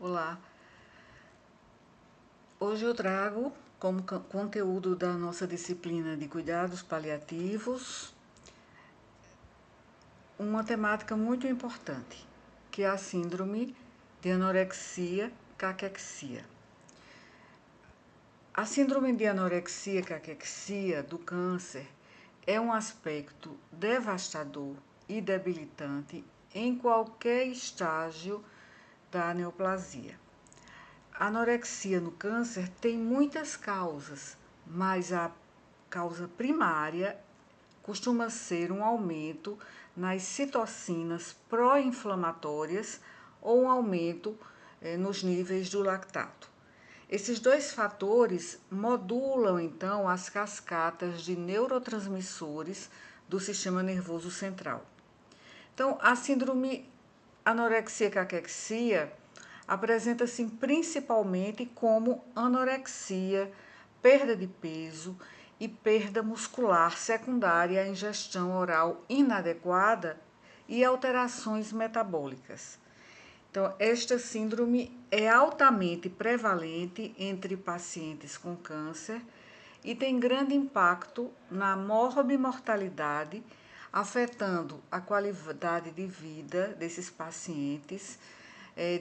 Olá, hoje eu trago como conteúdo da nossa disciplina de cuidados paliativos uma temática muito importante, que é a síndrome de anorexia-caquexia. A síndrome de anorexia-caquexia do câncer é um aspecto devastador e debilitante em qualquer estágio da neoplasia. A anorexia no câncer tem muitas causas, mas a causa primária costuma ser um aumento nas citocinas pró-inflamatórias ou um aumento nos níveis do lactato. Esses dois fatores modulam então as cascatas de neurotransmissores do sistema nervoso central. Então, a síndrome anorexia-caquexia apresenta-se principalmente como anorexia, perda de peso e perda muscular secundária à ingestão oral inadequada e alterações metabólicas. Então, esta síndrome é altamente prevalente entre pacientes com câncer e tem grande impacto na morbimortalidade, afetando a qualidade de vida desses pacientes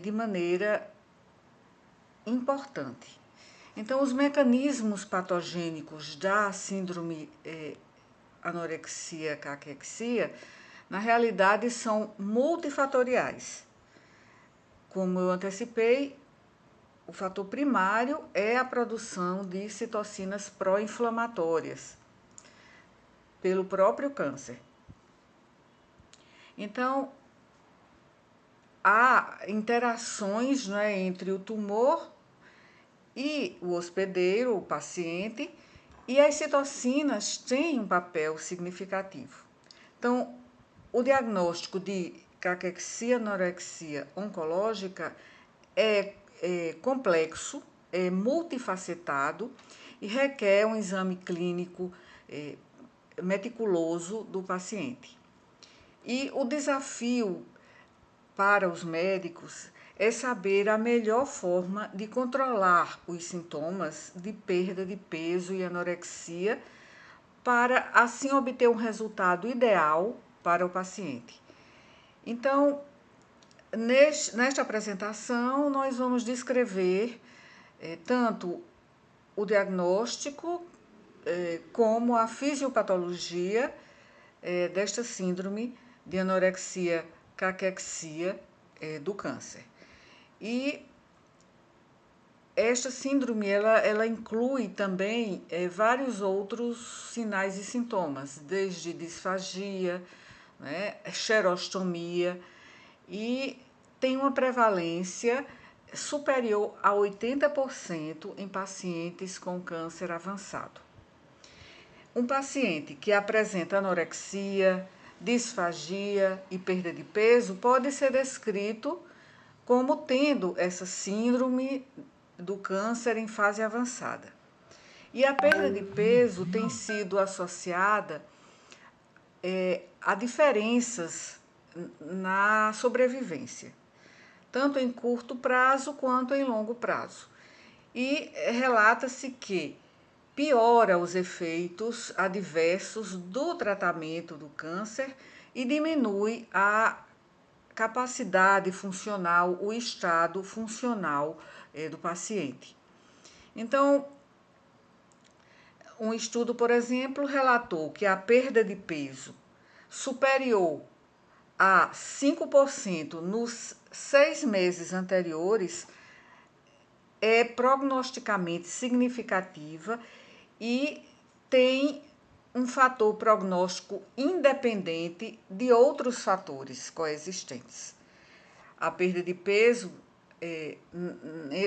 de maneira importante. Então, os mecanismos patogênicos da síndrome anorexia-caquexia, na realidade, são multifatoriais. Como eu antecipei, o fator primário é a produção de citocinas pró-inflamatórias pelo próprio câncer. Então, há interações, entre o tumor e o hospedeiro, o paciente, e as citocinas têm um papel significativo. Então, o diagnóstico de caquexia anorexia oncológica é complexo, é multifacetado e requer um exame clínico meticuloso do paciente. E o desafio para os médicos é saber a melhor forma de controlar os sintomas de perda de peso e anorexia para assim obter um resultado ideal para o paciente. Então, nesta apresentação, nós vamos descrever tanto o diagnóstico como a fisiopatologia desta síndrome de anorexia-caquexia do câncer. E esta síndrome, ela inclui também vários outros sinais e sintomas, desde disfagia, xerostomia, e tem uma prevalência superior a 80% em pacientes com câncer avançado. Um paciente que apresenta anorexia, disfagia e perda de peso pode ser descrito como tendo essa síndrome do câncer em fase avançada. E a perda de peso tem sido associada a diferenças na sobrevivência, tanto em curto prazo quanto em longo prazo. E relata-se que piora os efeitos adversos do tratamento do câncer e diminui a capacidade funcional, o estado funcional do paciente. Então, um estudo, por exemplo, relatou que a perda de peso superior a 5% nos 6 meses anteriores é prognosticamente significativa e tem um fator prognóstico independente de outros fatores coexistentes. A perda de peso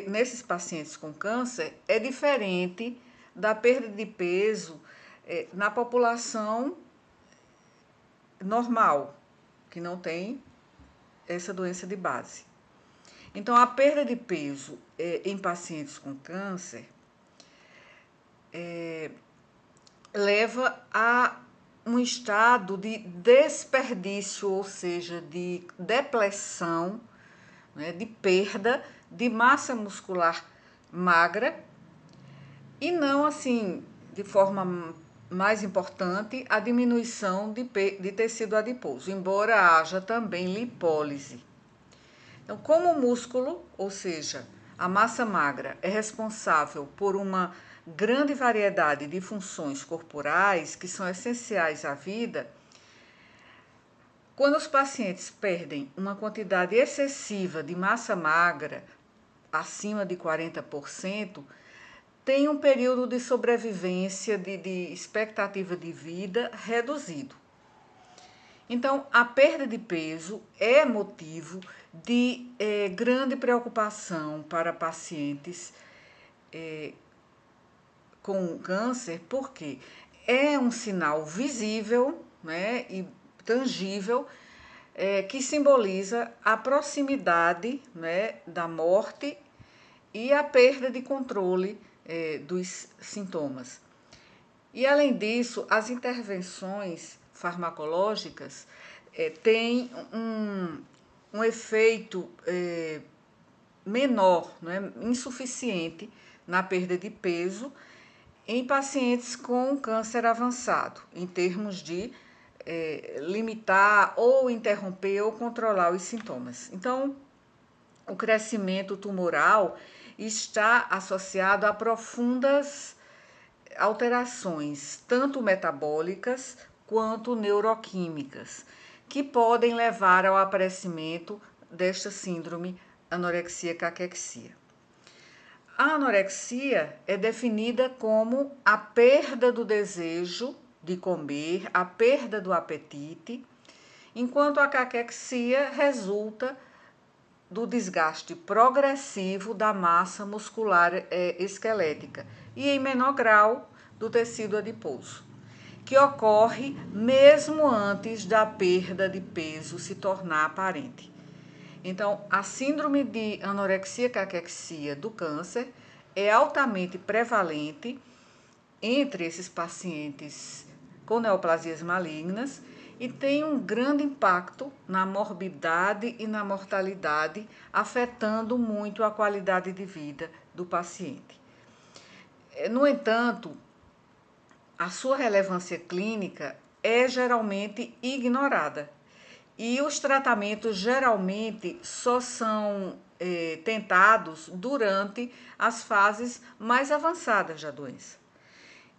nesses pacientes com câncer é diferente da perda de peso na população normal, que não tem essa doença de base. Então, a perda de peso em pacientes com câncer leva a um estado de desperdício, ou seja, de depleção né, de perda de massa muscular magra e não assim, de forma mais importante, a diminuição de tecido adiposo, embora haja também lipólise. Então, como o músculo, ou seja, a massa magra, é responsável por uma grande variedade de funções corporais que são essenciais à vida, quando os pacientes perdem uma quantidade excessiva de massa magra, acima de 40%, tem um período de sobrevivência, de expectativa de vida reduzido. Então, a perda de peso é motivo de grande preocupação para pacientes com câncer, porque é um sinal visível, né, e tangível, que simboliza a proximidade, né, da morte e a perda de controle dos sintomas. E, além disso, as intervenções farmacológicas têm um efeito menor, né, insuficiente na perda de peso em pacientes com câncer avançado, em termos de limitar ou interromper ou controlar os sintomas. Então, o crescimento tumoral está associado a profundas alterações, tanto metabólicas quanto neuroquímicas, que podem levar ao aparecimento desta síndrome anorexia-caquexia. A anorexia é definida como a perda do desejo de comer, a perda do apetite, enquanto a caquexia resulta do desgaste progressivo da massa muscular esquelética e, em menor grau, do tecido adiposo, que ocorre mesmo antes da perda de peso se tornar aparente. Então, a síndrome de anorexia-caquexia do câncer é altamente prevalente entre esses pacientes com neoplasias malignas e tem um grande impacto na morbidade e na mortalidade, afetando muito a qualidade de vida do paciente. No entanto, a sua relevância clínica é geralmente ignorada e os tratamentos geralmente só são tentados durante as fases mais avançadas da doença.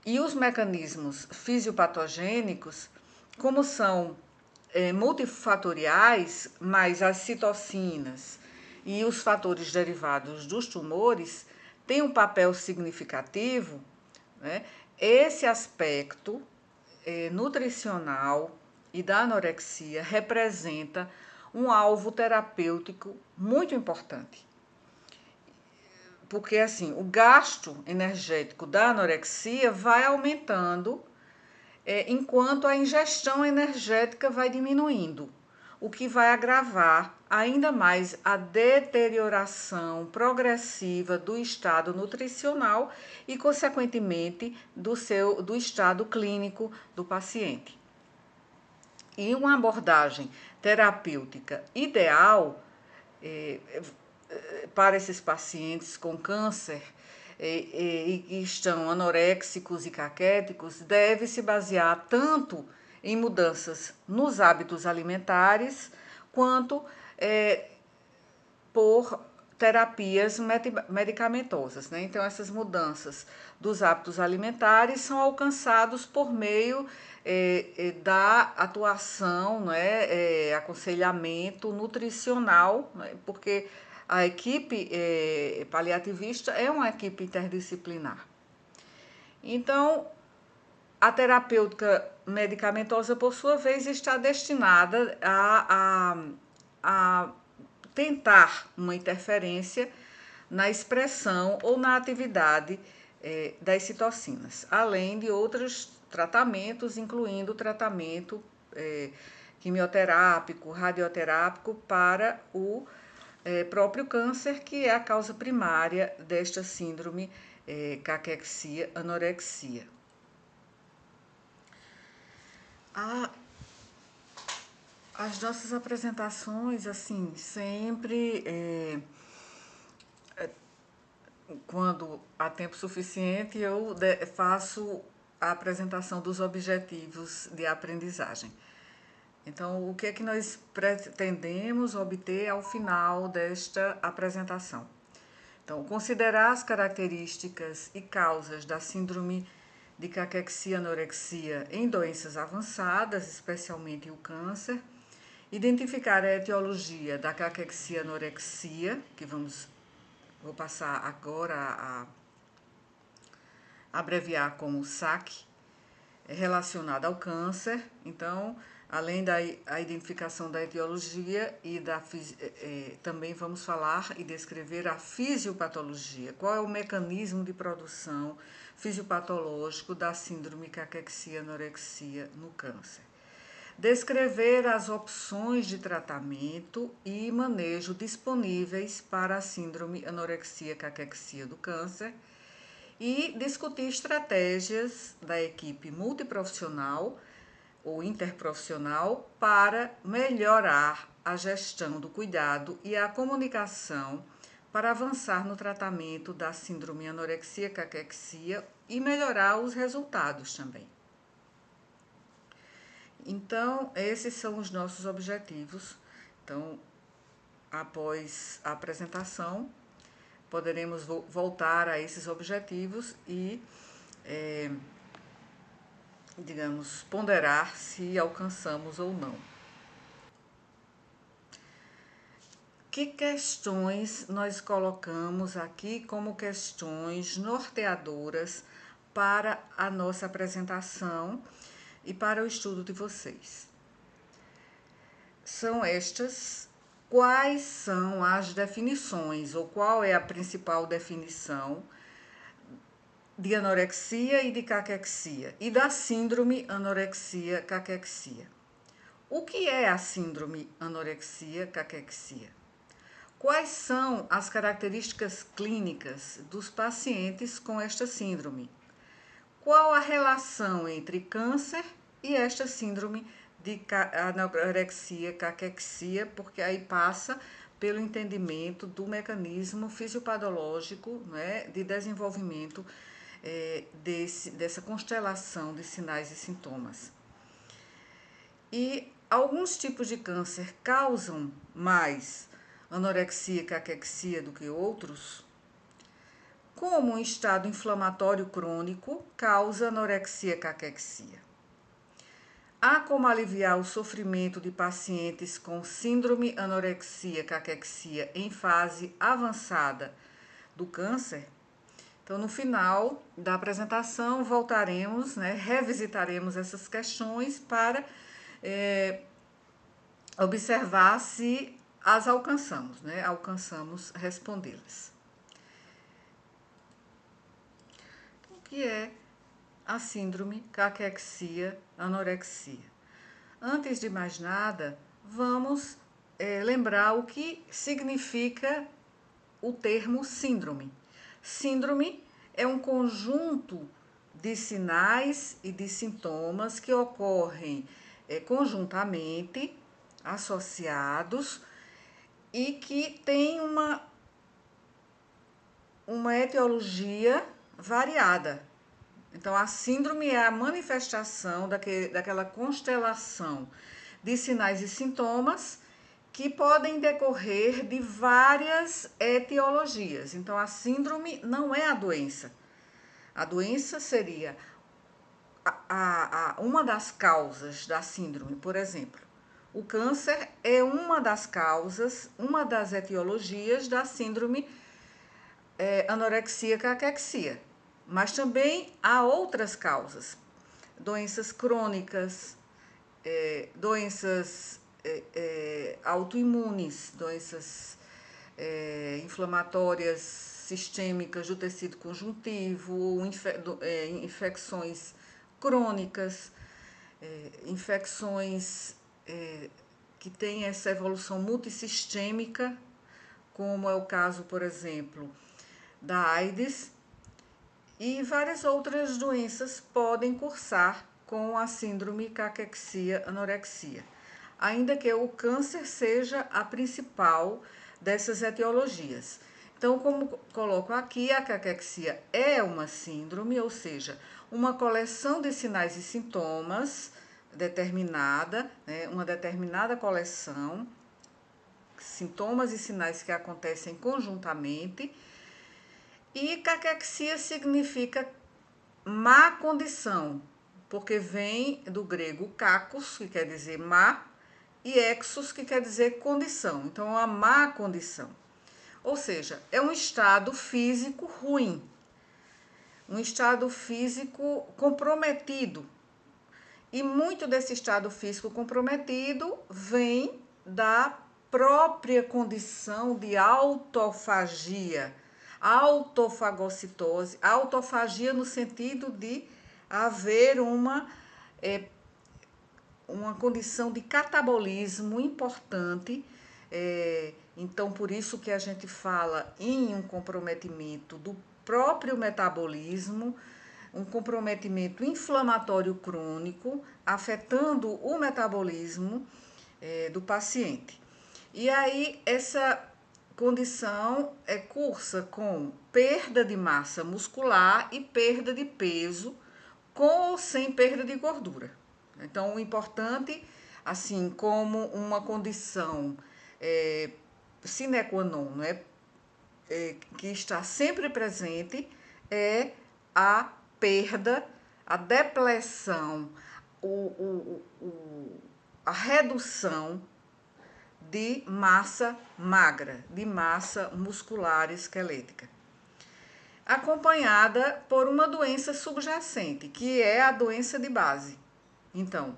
E os mecanismos fisiopatogênicos, como são multifatoriais, mas as citocinas e os fatores derivados dos tumores têm um papel significativo, né? Esse aspecto nutricional e da anorexia representa um alvo terapêutico muito importante. Porque assim, o gasto energético da anorexia vai aumentando enquanto a ingestão energética vai diminuindo, o que vai agravar ainda mais a deterioração progressiva do estado nutricional e, consequentemente, do estado clínico do paciente. E uma abordagem terapêutica ideal para esses pacientes com câncer e que estão anoréxicos e caquéticos deve se basear tanto em mudanças nos hábitos alimentares quanto por terapias medicamentosas, né? Então, essas mudanças dos hábitos alimentares são alcançados por meio da atuação, né? Aconselhamento nutricional, né? Porque a equipe paliativista é uma equipe interdisciplinar. Então, a terapêutica medicamentosa, por sua vez, está destinada a tentar uma interferência na expressão ou na atividade das citocinas, além de outros tratamentos, incluindo o tratamento quimioterápico, radioterápico para o próprio câncer, que é a causa primária desta síndrome caquexia-anorexia. As nossas apresentações, assim, sempre, quando há tempo suficiente, eu faço a apresentação dos objetivos de aprendizagem. Então, o que é que nós pretendemos obter ao final desta apresentação? Então, considerar as características e causas da síndrome de caquexia-anorexia em doenças avançadas, especialmente o câncer, identificar a etiologia da caquexia-anorexia, que vou passar agora a abreviar como SAC, relacionada ao câncer. Então, além da identificação da etiologia e também vamos falar e descrever a fisiopatologia. Qual é o mecanismo de produção fisiopatológico da síndrome caquexia-anorexia no câncer? Descrever as opções de tratamento e manejo disponíveis para a síndrome anorexia-caquexia do câncer e discutir estratégias da equipe multiprofissional ou interprofissional para melhorar a gestão do cuidado e a comunicação para avançar no tratamento da síndrome anorexia-caquexia e melhorar os resultados também. Então, esses são os nossos objetivos. Então, após a apresentação, poderemos voltar a esses objetivos e, digamos, ponderar se alcançamos ou não. Que questões nós colocamos aqui como questões norteadoras para a nossa apresentação e para o estudo de vocês? São estas: quais são as definições ou qual é a principal definição de anorexia e de caquexia e da síndrome anorexia-caquexia? O que é a síndrome anorexia-caquexia? Quais são as características clínicas dos pacientes com esta síndrome? Qual a relação entre câncer e esta síndrome de anorexia-caquexia? Porque aí passa pelo entendimento do mecanismo fisiopatológico, né, de desenvolvimento dessa constelação de sinais e sintomas. E alguns tipos de câncer causam mais anorexia e caquexia do que outros? Como um estado inflamatório crônico causa anorexia e caquexia? Há como aliviar o sofrimento de pacientes com síndrome anorexia-caquexia em fase avançada do câncer? Então, no final da apresentação, voltaremos, revisitaremos essas questões para observar se as alcançamos, alcançamos respondê-las. O que é a síndrome caquexia-anorexia? Antes de mais nada, vamos lembrar o que significa o termo síndrome. Síndrome é um conjunto de sinais e de sintomas que ocorrem conjuntamente, associados, e que tem uma etiologia variada. Então, a síndrome é a manifestação daquela constelação de sinais e sintomas que podem decorrer de várias etiologias. Então, a síndrome não é a doença. A doença seria uma das causas da síndrome, por exemplo. O câncer é uma das causas, uma das etiologias da síndrome anorexia-caquexia. Mas também há outras causas, doenças crônicas, doenças autoimunes, doenças inflamatórias sistêmicas do tecido conjuntivo, infecções crônicas, infecções que têm essa evolução multissistêmica, como é o caso, por exemplo, da AIDS, e várias outras doenças podem cursar com a síndrome caquexia-anorexia. ainda que o câncer seja a principal dessas etiologias. Então, como coloco aqui, a caquexia é uma síndrome, ou seja, uma coleção de sinais e sintomas determinada, né, uma determinada coleção, sintomas e sinais que acontecem conjuntamente. E caquexia significa má condição, porque vem do grego kakos, que quer dizer má, e exos, que quer dizer condição. Então, é uma má condição. Ou seja, é um estado físico ruim, um estado físico comprometido. E muito desse estado físico comprometido vem da própria condição de autofagia, autofagocitose, autofagia no sentido de haver uma condição de catabolismo importante. Então, por isso que a gente fala em um comprometimento do próprio metabolismo, um comprometimento inflamatório crônico, afetando o metabolismo do paciente. E aí, essa condição cursa com perda de massa muscular e perda de peso, com ou sem perda de gordura. Então, o importante, assim como uma condição sine qua non, né, que está sempre presente, é a perda, a depleção, a redução de massa magra, de massa muscular esquelética, acompanhada por uma doença subjacente, que é a doença de base. Então,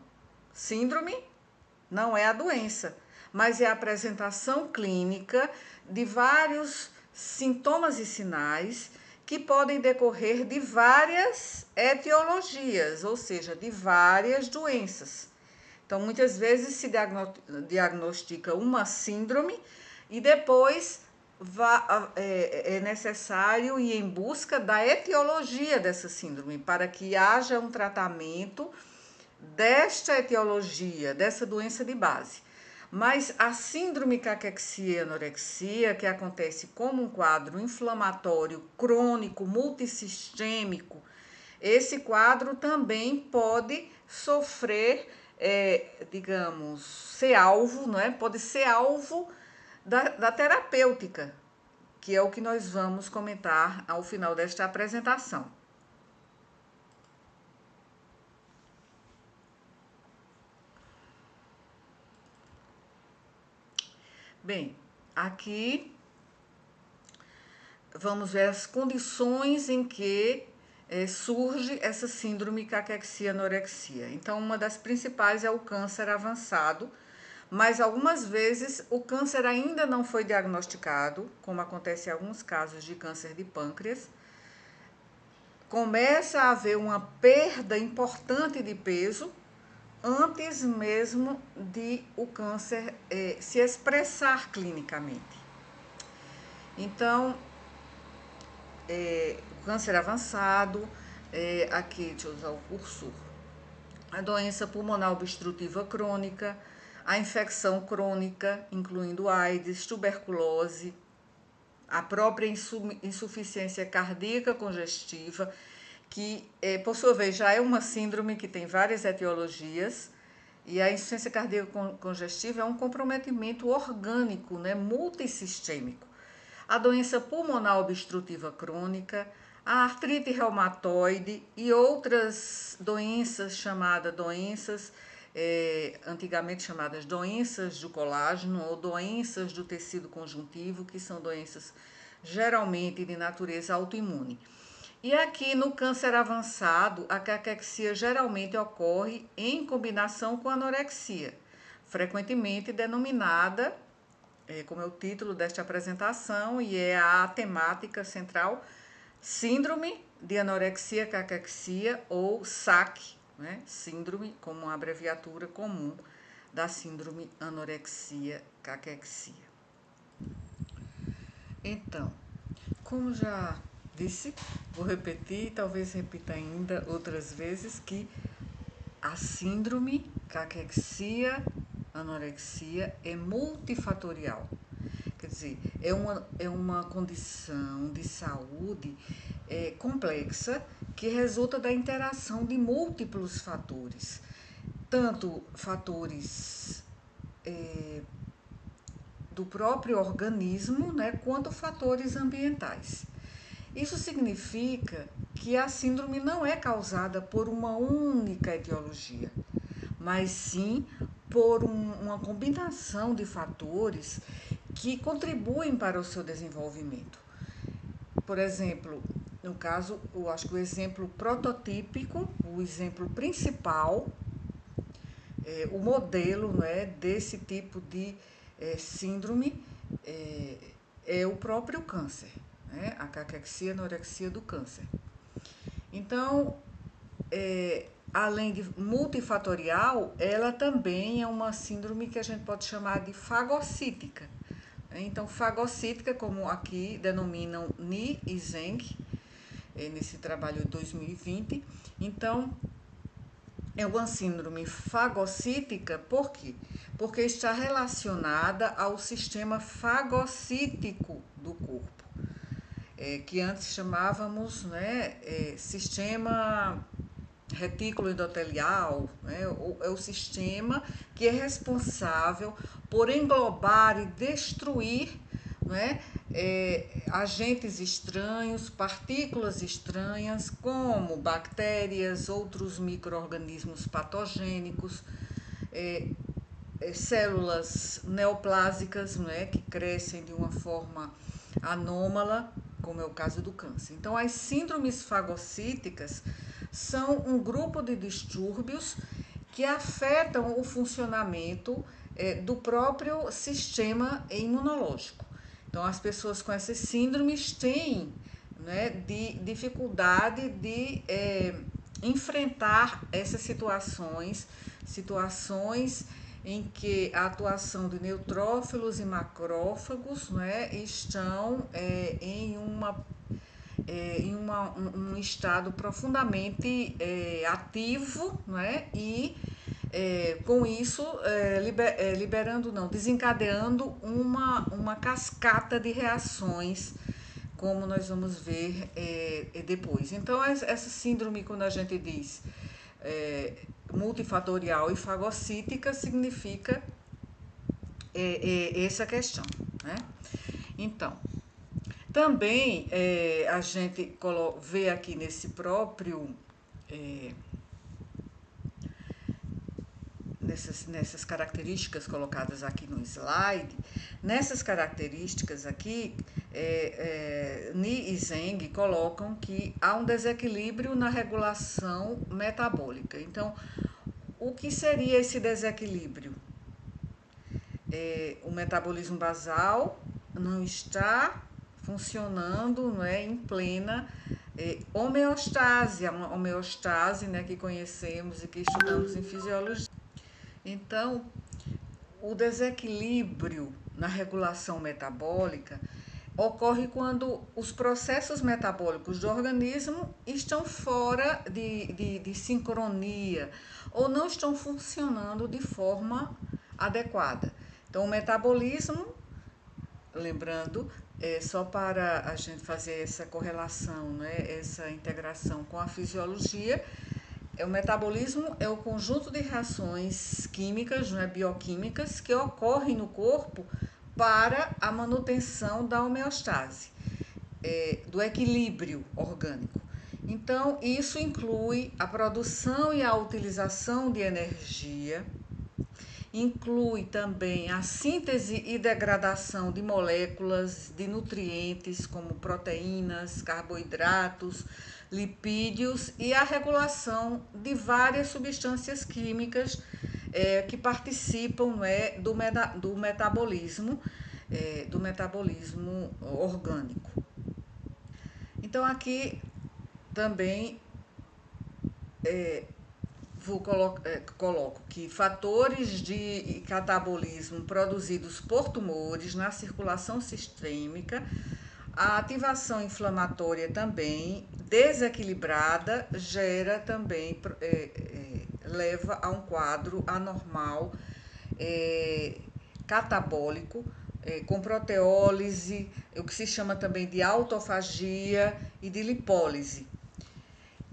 síndrome não é a doença, mas é a apresentação clínica de vários sintomas e sinais que podem decorrer de várias etiologias, ou seja, de várias doenças. Então, muitas vezes se diagnostica uma síndrome e depois é necessário ir em busca da etiologia dessa síndrome para que haja um tratamento desta etiologia, dessa doença de base. Mas a síndrome caquexia e anorexia, que acontece como um quadro inflamatório crônico multissistêmico, esse quadro também pode sofrer, digamos, ser alvo, não é? Pode ser alvo da terapêutica, que é o que nós vamos comentar ao final desta apresentação. Bem, aqui vamos ver as condições em que surge essa síndrome caquexia-anorexia. Então, uma das principais é o câncer avançado, mas algumas vezes o câncer ainda não foi diagnosticado, como acontece em alguns casos de câncer de pâncreas. Começa a haver uma perda importante de peso antes mesmo de o câncer se expressar clinicamente. Então, o câncer avançado, aqui deixa eu usar o cursor, a doença pulmonar obstrutiva crônica, a infecção crônica, incluindo AIDS, tuberculose, a própria insuficiência cardíaca congestiva, que, por sua vez, já é uma síndrome que tem várias etiologias, e a insuficiência cardíaca congestiva é um comprometimento orgânico, né, multissistêmico. A doença pulmonar obstrutiva crônica, a artrite reumatoide e outras doenças chamadas antigamente chamadas doenças do colágeno ou doenças do tecido conjuntivo, que são doenças geralmente de natureza autoimune. E aqui no câncer avançado, a caquexia geralmente ocorre em combinação com a anorexia, frequentemente denominada, como é o título desta apresentação, e é a temática central, síndrome de anorexia caquexia ou SAC, né? Síndrome como uma abreviatura comum da síndrome anorexia caquexia. Então, como já disse, vou repetir, talvez repita ainda outras vezes, que a síndrome caquexia anorexia é multifatorial. Quer dizer, é uma condição de saúde complexa que resulta da interação de múltiplos fatores, tanto fatores do próprio organismo, né, quanto fatores ambientais. Isso significa que a síndrome não é causada por uma única etiologia, mas sim por uma combinação de fatores que contribuem para o seu desenvolvimento. Por exemplo, no caso, eu acho que o exemplo prototípico, o exemplo principal, o modelo, né, desse tipo de síndrome é o próprio câncer, né, a caquexia anorexia do câncer. Então, além de multifatorial, ela também é uma síndrome que a gente pode chamar de fagocítica. Então, fagocítica, como aqui denominam Ni e Zeng, nesse trabalho de 2020. Então, é uma síndrome fagocítica, por quê? Porque está relacionada ao sistema fagocítico do corpo, que antes chamávamos, né, sistema retículo endotelial, né, é o sistema que é responsável por englobar e destruir, né, agentes estranhos, partículas estranhas, como bactérias, outros micro-organismos patogênicos, células neoplásicas, né, que crescem de uma forma anômala, como é o caso do câncer. Então, as síndromes fagocíticas são um grupo de distúrbios que afetam o funcionamento do próprio sistema imunológico. Então, as pessoas com essas síndromes têm, né, dificuldade de enfrentar essas situações em que a atuação de neutrófilos e macrófagos, né, estão em um estado profundamente ativo, né, e com isso desencadeando uma cascata de reações, como nós vamos ver depois. Então, essa síndrome, quando a gente diz multifatorial e fagocítica, significa essa questão, né? Então, também a gente vê aqui nesse próprio nessas características colocadas aqui no slide, nessas características aqui, Ni e Zeng colocam que há um desequilíbrio na regulação metabólica. Então, o que seria esse desequilíbrio? O metabolismo basal não está funcionando, não é, em plena homeostase, uma homeostase, né, que conhecemos e que estudamos em fisiologia. Então, o desequilíbrio na regulação metabólica ocorre quando os processos metabólicos do organismo estão fora de sincronia ou não estão funcionando de forma adequada. Então, o metabolismo, lembrando, só para a gente fazer essa correlação, né, essa integração com a fisiologia, o metabolismo é o conjunto de reações químicas, né, bioquímicas, que ocorrem no corpo para a manutenção da homeostase, do equilíbrio orgânico. Então, isso inclui a produção e a utilização de energia, inclui também a síntese e degradação de moléculas de nutrientes como proteínas, carboidratos, lipídios e a regulação de várias substâncias químicas que participam do metabolismo orgânico. Então, aqui também coloco que fatores de catabolismo produzidos por tumores na circulação sistêmica, a ativação inflamatória também desequilibrada gera também, leva a um quadro anormal catabólico, com proteólise, o que se chama também de autofagia e de lipólise.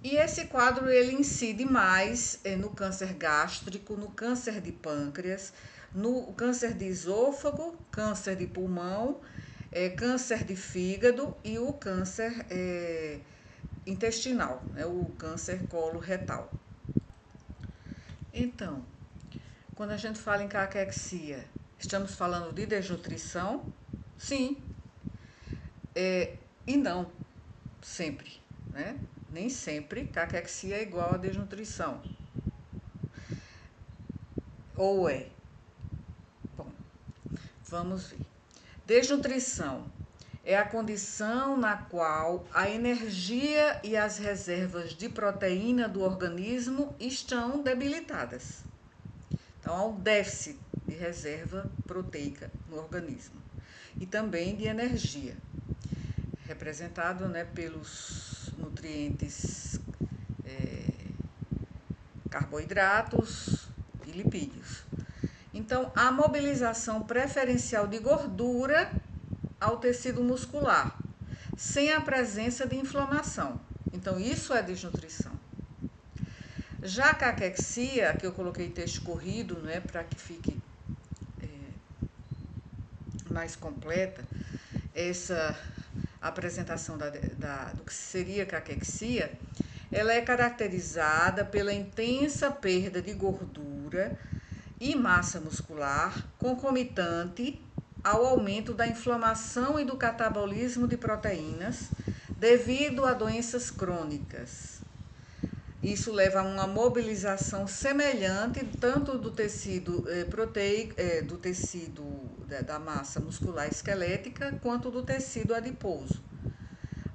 E esse quadro ele incide mais no câncer gástrico, no câncer de pâncreas, no câncer de esôfago, câncer de pulmão, câncer de fígado e o câncer intestinal, o câncer coloretal. Então, quando a gente fala em caquexia, estamos falando de desnutrição? Sim. E não sempre, né? Nem sempre caquexia é igual a desnutrição. Ou é? Bom, vamos ver. Desnutrição é a condição na qual a energia e as reservas de proteína do organismo estão debilitadas. Então, há um déficit de reserva proteica no organismo e também de energia, representado, né, pelos nutrientes carboidratos e lipídios. Então, a mobilização preferencial de gordura ao tecido muscular, sem a presença de inflamação. Então, isso é desnutrição. Já a caquexia, que eu coloquei texto corrido, né, para que fique mais completa, essa apresentação do que seria caquexia, ela é caracterizada pela intensa perda de gordura e massa muscular, concomitante ao aumento da inflamação e do catabolismo de proteínas devido a doenças crônicas. Isso leva a uma mobilização semelhante tanto do tecido proteico, do tecido da massa muscular esquelética, quanto do tecido adiposo.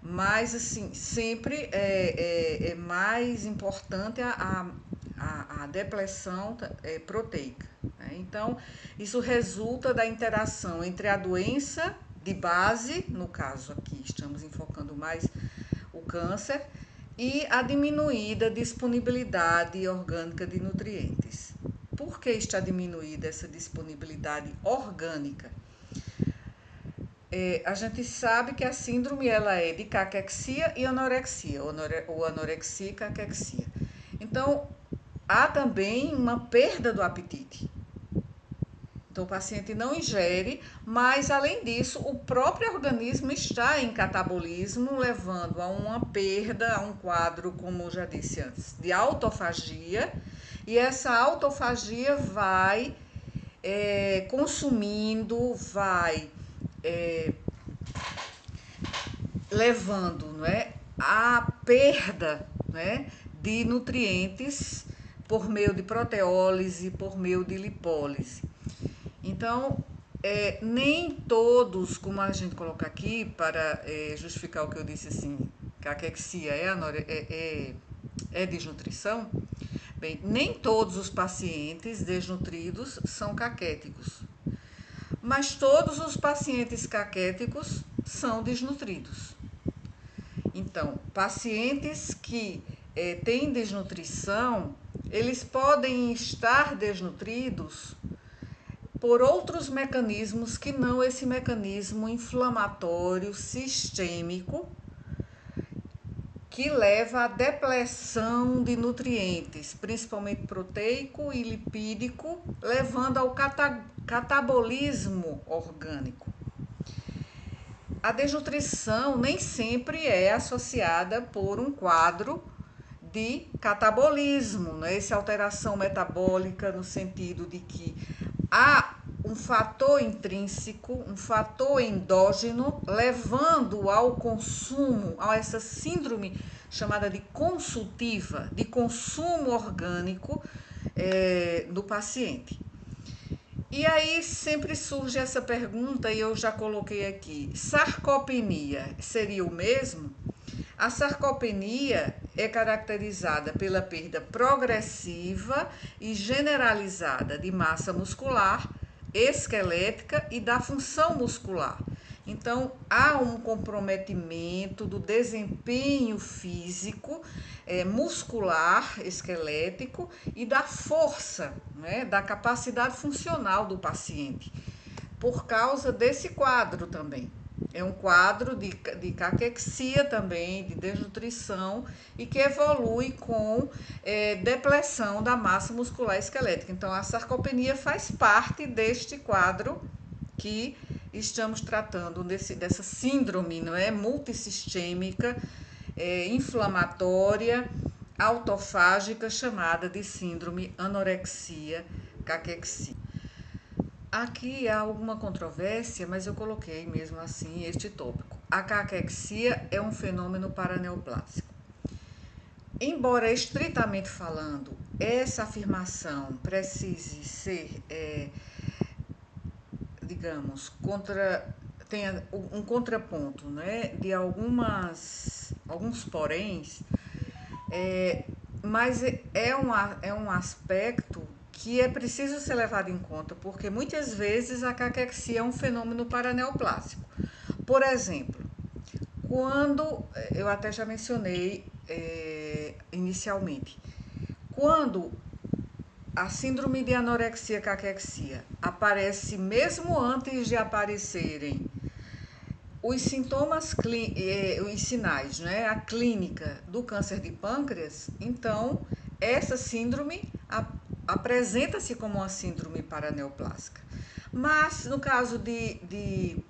Mas, assim, sempre é mais importante a depressão proteica, né? Então, isso resulta da interação entre a doença de base, no caso aqui estamos enfocando mais o câncer, e a diminuída disponibilidade orgânica de nutrientes. Por que está diminuída essa disponibilidade orgânica? A gente sabe que a síndrome ela é de caquexia e anorexia, ou anorexia e caquexia. Então, há também uma perda do apetite. Então, o paciente não ingere, mas, além disso, o próprio organismo está em catabolismo, levando a uma perda, a um quadro, como eu já disse antes, de autofagia, e essa autofagia vai consumindo, vai levando, não é, a perda, né, de nutrientes por meio de proteólise, por meio de lipólise. Então, nem todos, como a gente coloca aqui, para justificar o que eu disse assim, caquexia é desnutrição, bem, nem todos os pacientes desnutridos são caquéticos, mas todos os pacientes caquéticos são desnutridos. Então, pacientes que têm desnutrição, eles podem estar desnutridos por outros mecanismos que não esse mecanismo inflamatório sistêmico que leva à depleção de nutrientes, principalmente proteico e lipídico, levando ao catabolismo orgânico. A desnutrição nem sempre é associada por um quadro de catabolismo, né? Essa alteração metabólica no sentido de que há um fator intrínseco, um fator endógeno, levando ao consumo, a essa síndrome chamada de consultiva, de consumo orgânico do paciente. E aí sempre surge essa pergunta, e eu já coloquei aqui, sarcopenia seria o mesmo? A sarcopenia é caracterizada pela perda progressiva e generalizada de massa muscular, esquelética e da função muscular. Então, há um comprometimento do desempenho físico, muscular, esquelético e da força, né, da capacidade funcional do paciente, por causa desse quadro também. É um quadro de caquexia também, de desnutrição, e que evolui com depressão da massa muscular esquelética. Então, a sarcopenia faz parte deste quadro que estamos tratando, dessa síndrome, não é? Multissistêmica, inflamatória, autofágica, chamada de síndrome anorexia caquexia. Aqui há alguma controvérsia, mas eu coloquei mesmo assim este tópico. A caquexia é um fenômeno paraneoplásico. Embora estritamente falando, essa afirmação precise ser, digamos, tenha um contraponto, né, de alguns poréns, mas é um aspecto que é preciso ser levado em conta, porque muitas vezes a caquexia é um fenômeno paraneoplásico. Por exemplo, quando, eu até já mencionei inicialmente, quando a síndrome de anorexia caquexia aparece mesmo antes de aparecerem os sintomas, os sinais, né, a clínica do câncer de pâncreas, então essa síndrome apresenta-se como uma síndrome paraneoplásica. Mas no caso de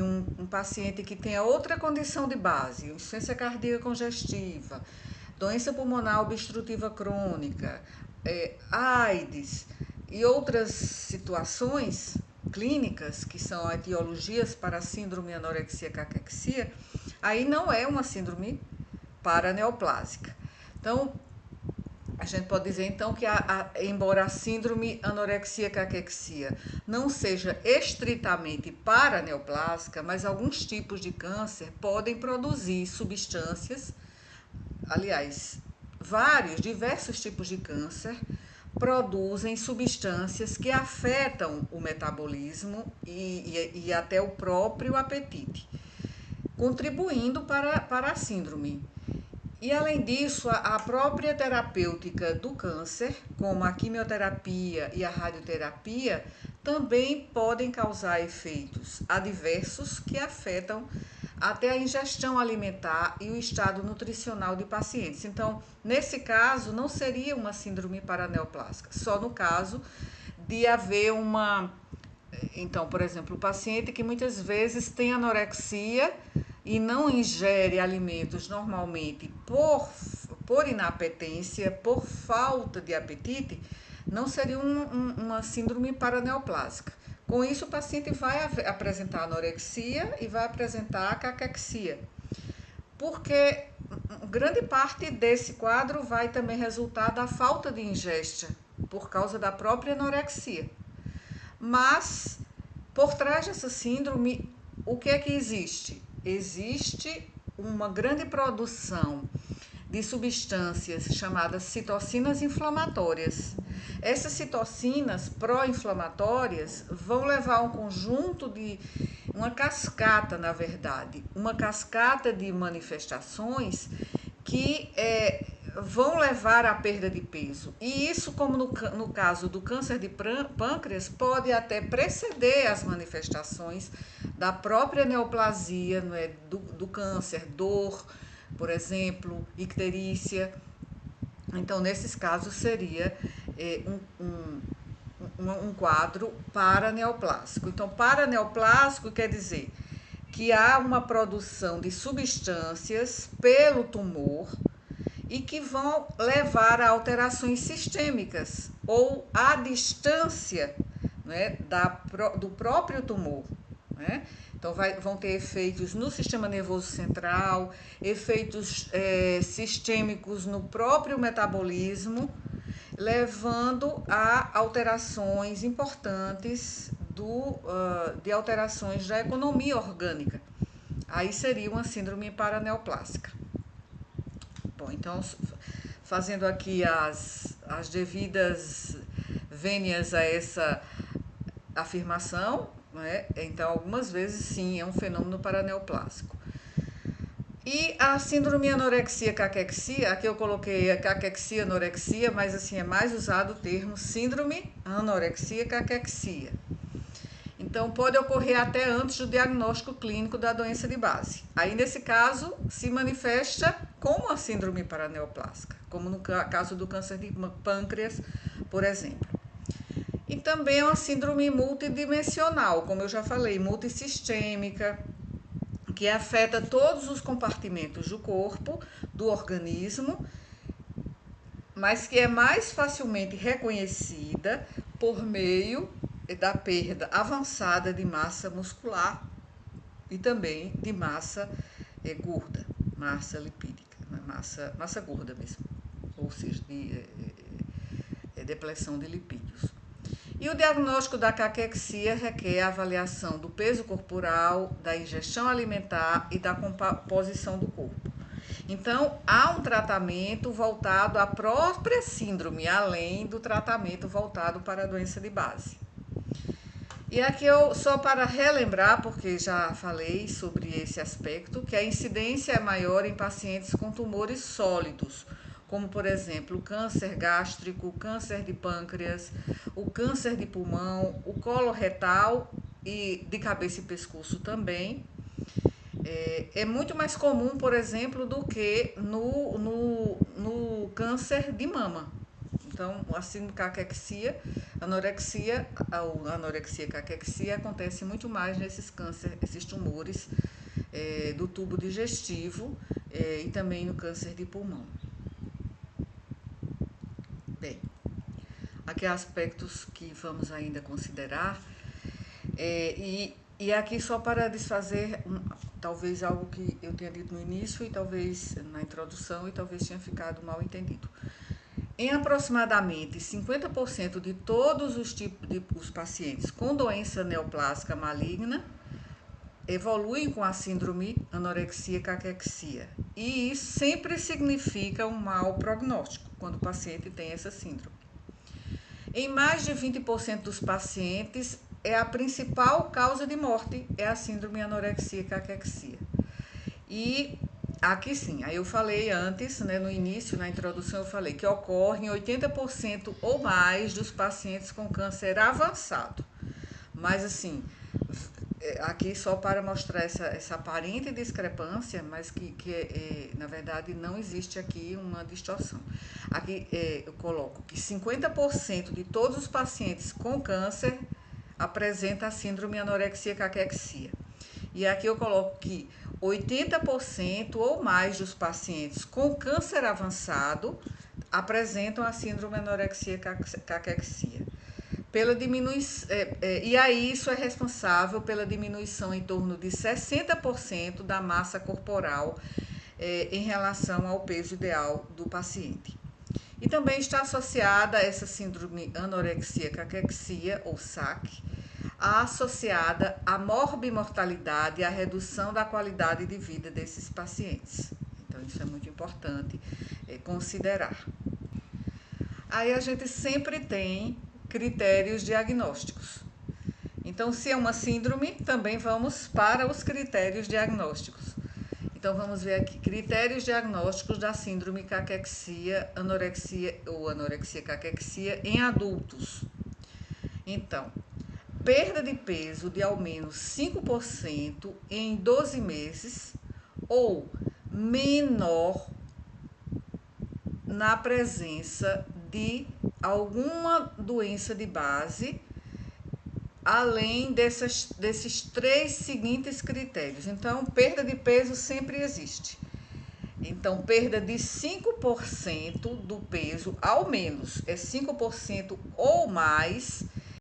um paciente que tenha outra condição de base, insuficiência cardíaca congestiva, doença pulmonar obstrutiva crônica, AIDS e outras situações clínicas que são etiologias para a síndrome anorexia caquexia, aí não é uma síndrome paraneoplásica. Então, a gente pode dizer então que embora a síndrome anorexia caquexia não seja estritamente paraneoplásica, mas alguns tipos de câncer podem produzir substâncias, aliás, diversos tipos de câncer produzem substâncias que afetam o metabolismo e até o próprio apetite, contribuindo para a síndrome. E além disso, a própria terapêutica do câncer, como a quimioterapia e a radioterapia, também podem causar efeitos adversos que afetam até a ingestão alimentar e o estado nutricional de pacientes. Então, nesse caso, não seria uma síndrome paraneoplásica, só no caso de haver uma... Então, por exemplo, o paciente que muitas vezes tem anorexia e não ingere alimentos normalmente por inapetência, por falta de apetite, não seria uma síndrome paraneoplásica. Com isso, o paciente vai apresentar anorexia e vai apresentar caquexia, porque grande parte desse quadro vai também resultar da falta de ingesta, por causa da própria anorexia. Mas, por trás dessa síndrome, o que é que existe? Existe uma grande produção de substâncias chamadas citocinas inflamatórias. Essas citocinas pró-inflamatórias vão levar um conjunto de, uma cascata, na verdade, uma cascata de manifestações que vão levar à perda de peso. E isso, como no caso do câncer de pâncreas, pode até preceder as manifestações da própria neoplasia, não é, do câncer, dor, por exemplo, icterícia. Então, nesses casos, seria um quadro paraneoplásico. Então, paraneoplásico quer dizer que há uma produção de substâncias pelo tumor e que vão levar a alterações sistêmicas ou à distância, né, do próprio tumor, né? Então, vão ter efeitos no sistema nervoso central, efeitos sistêmicos no próprio metabolismo, levando a alterações importantes de alterações da economia orgânica. Aí seria uma síndrome paraneoplásica. Bom, então, fazendo aqui as devidas vênias a essa afirmação, né? Então, algumas vezes, sim, é um fenômeno paraneoplásico. E a síndrome anorexia-caquexia, aqui eu coloquei a caquexia-anorexia, mas assim é mais usado o termo síndrome anorexia-caquexia. Então, pode ocorrer até antes do diagnóstico clínico da doença de base. Aí, nesse caso, se manifesta como a síndrome paraneoplásica, como no caso do câncer de pâncreas, por exemplo. E também é uma síndrome multidimensional, como eu já falei, multissistêmica, que afeta todos os compartimentos do corpo, do organismo, mas que é mais facilmente reconhecida por meio da perda avançada de massa muscular e também de massa gorda, massa lipídica, massa gorda mesmo, ou seja, de depleção de lipídios. E o diagnóstico da caquexia requer a avaliação do peso corporal, da ingestão alimentar e da composição do corpo. Então, há um tratamento voltado à própria síndrome, além do tratamento voltado para a doença de base. E aqui eu, só para relembrar, porque já falei sobre esse aspecto, que a incidência é maior em pacientes com tumores sólidos, como por exemplo o câncer gástrico, o câncer de pâncreas, o câncer de pulmão, o colo retal e de cabeça e pescoço também. É muito mais comum, por exemplo, do que no câncer de mama. Então, assim, caquexia, anorexia caquexia acontece muito mais nesses cânceres, esses tumores do tubo digestivo e também no câncer de pulmão. Bem, aqui há aspectos que vamos ainda considerar e aqui só para desfazer talvez algo que eu tenha dito no início e talvez na introdução e talvez tenha ficado mal entendido. Em aproximadamente 50% de todos os tipos de os pacientes com doença neoplásica maligna evoluem com a síndrome anorexia-caquexia. E isso sempre significa um mau prognóstico quando o paciente tem essa síndrome. Em mais de 20% dos pacientes, a principal causa de morte é a síndrome anorexia-caquexia. E aqui sim, aí eu falei antes, né, no início, na introdução, eu falei que ocorre em 80% ou mais dos pacientes com câncer avançado. Mas assim, aqui só para mostrar essa aparente discrepância, mas que na verdade não existe aqui uma distorção. Aqui eu coloco que 50% de todos os pacientes com câncer apresenta a síndrome anorexia-caquexia. E aqui eu coloco que 80% ou mais dos pacientes com câncer avançado apresentam a síndrome anorexia-caquexia. E aí isso é responsável pela diminuição em torno de 60% da massa corporal em relação ao peso ideal do paciente. E também está associada a essa síndrome anorexia-caquexia, ou SAC, associada à morbimortalidade e à redução da qualidade de vida desses pacientes. Então, isso é muito importante considerar. Aí a gente sempre tem critérios diagnósticos. Então, se é uma síndrome, também vamos para os critérios diagnósticos. Então, vamos ver aqui, critérios diagnósticos da síndrome caquexia, anorexia ou anorexia-caquexia em adultos. Então, perda de peso de ao menos 5% em 12 meses ou menor na presença de alguma doença de base, além desses três seguintes critérios. Então, perda de peso sempre existe. Então, perda de 5% do peso, ao menos, é 5% ou mais